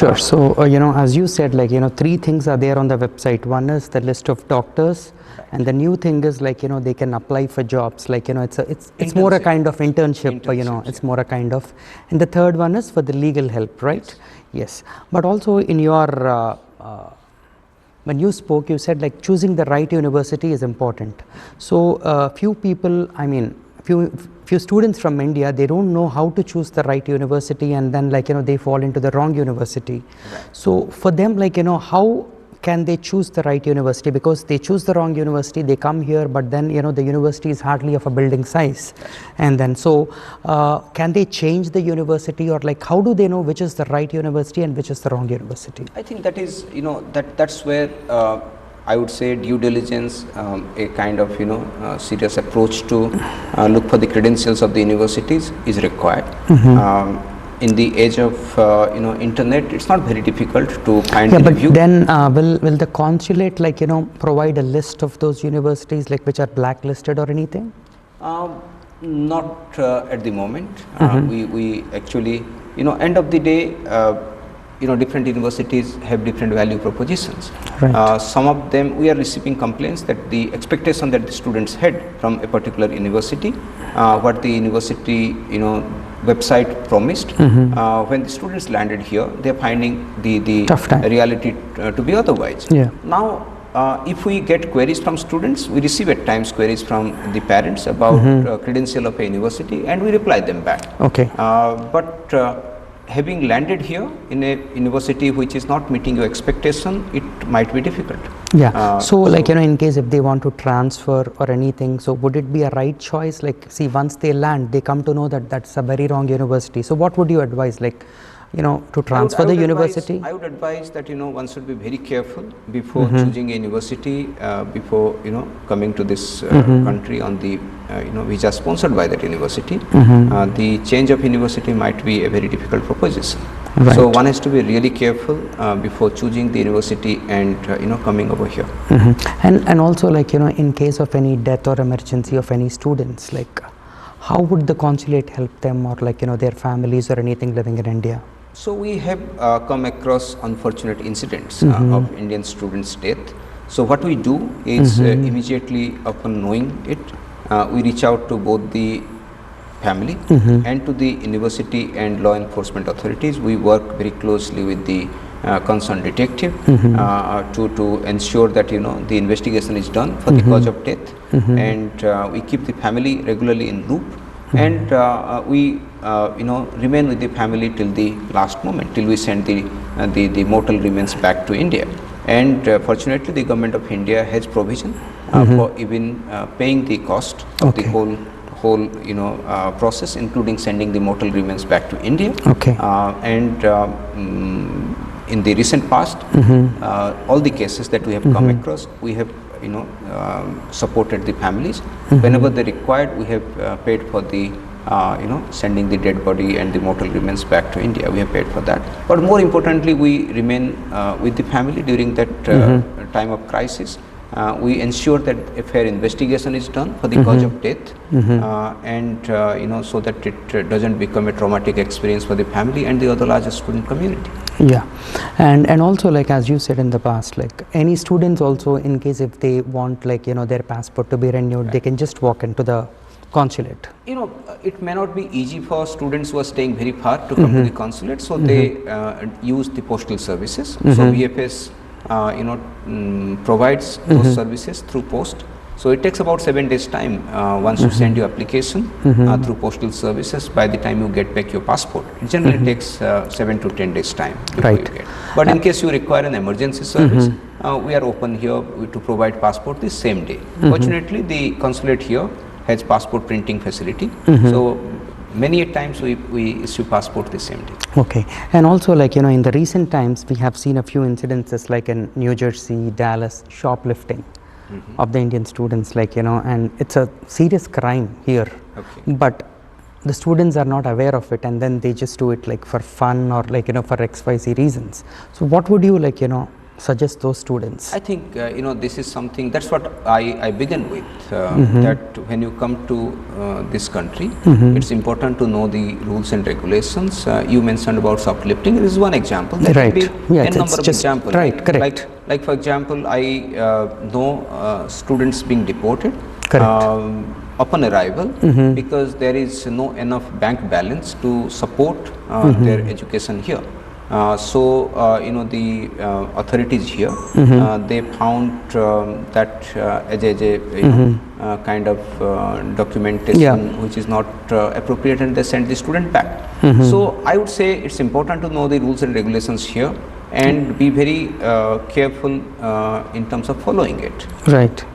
Sure. So, as you said, three things are there on the website. One is the list of doctors, and the new thing is they can apply for jobs. It's more a kind of internship. It's more a kind of. And the third one is for the legal help, right? Yes. But also in your when you spoke, you said choosing the right university is important. So few people, few students from India, they don't know how to choose the right university, and then they fall into the wrong university. Right. So for them, how can they choose the right university? Because they choose the wrong university, they come here, but then the university is hardly of a building size. Right. And then can they change the university, or how do they know which is the right university and which is the wrong university? I think that is that's where I would say due diligence, a kind of serious approach to look for the credentials of the universities is required. In the age of internet, it's not very difficult to find. Yeah, but then will the consulate provide a list of those universities which are blacklisted or anything? Not at the moment. We actually end of the day. Different universities have different value propositions. Right. Some of them, we are receiving complaints that the expectation that the students had from a particular university, what the university website promised, when the students landed here, they are finding the reality to be otherwise. Yeah. Now, if we get queries from students, we receive at times queries from the parents about credential of a university, and we reply them back. Okay. But having landed here in a university which is not meeting your expectation, it might be difficult. Yeah. So in case if they want to transfer or anything, so would it be a right choice? See, once they land, they come to know that that's a very wrong university. So what would you advise, to transfer the university? I would advise that one should be very careful before choosing a university, before coming to this country on the visa sponsored by that university. The change of university might be a very difficult proposition. Right. So one has to be really careful before choosing the university and coming over here. And also in case of any death or emergency of any students, how would the consulate help them, or their families or anything living in India? So we have come across unfortunate incidents of Indian students' death. So what we do is immediately upon knowing it, we reach out to both the family and to the university and law enforcement authorities. We work very closely with the concerned detective to ensure that the investigation is done for the cause of death, and we keep the family regularly in loop, and we remain with the family till the last moment, till we send the mortal remains back to India. And fortunately, the government of India has provision for even paying the cost of the whole process, including sending the mortal remains back to India. Okay. In the recent past, all the cases that we have come across, we have supported the families. Whenever they required, we have paid for the sending the dead body and the mortal remains back to India. We have paid for that. But more importantly, we remain with the family during that time of crisis. We ensure that a fair investigation is done for the cause of death, and so that it doesn't become a traumatic experience for the family and the other larger student community. Yeah, and also as you said in the past, any students also, in case if they want their passport to be renewed, right, they can just walk into the consulate. It may not be easy for students who are staying very far to come to the consulate, so they use the postal services. So VFS provides those services through post. So it takes about 7 days time once you send your application through postal services. By the time you get back your passport, it generally takes 7 to 10 days time before you get. But in case you require an emergency service, we are open here to provide passport the same day. Fortunately, the consulate here has passport printing facility. So many a times we issue passport the same day. Okay. And also in the recent times, we have seen a few incidences in New Jersey, Dallas, shoplifting of the Indian students, and it's a serious crime here. Okay. But the students are not aware of it, and then they just do it for fun or for XYZ reasons. So what would you suggest those students? I think this is something, that's what I began with, that when you come to this country, it's important to know the rules and regulations. You mentioned about shoplifting. This is one example. There Right. could be Yeah, a number of just examples. right, correct. Like for example, I know students being deported Correct. upon arrival because there is no enough bank balance to support their education here. The authorities here, they found that as a kind of documentation which is not appropriate, and they sent the student back. So I would say it's important to know the rules and regulations here and be very careful in terms of following it. Right.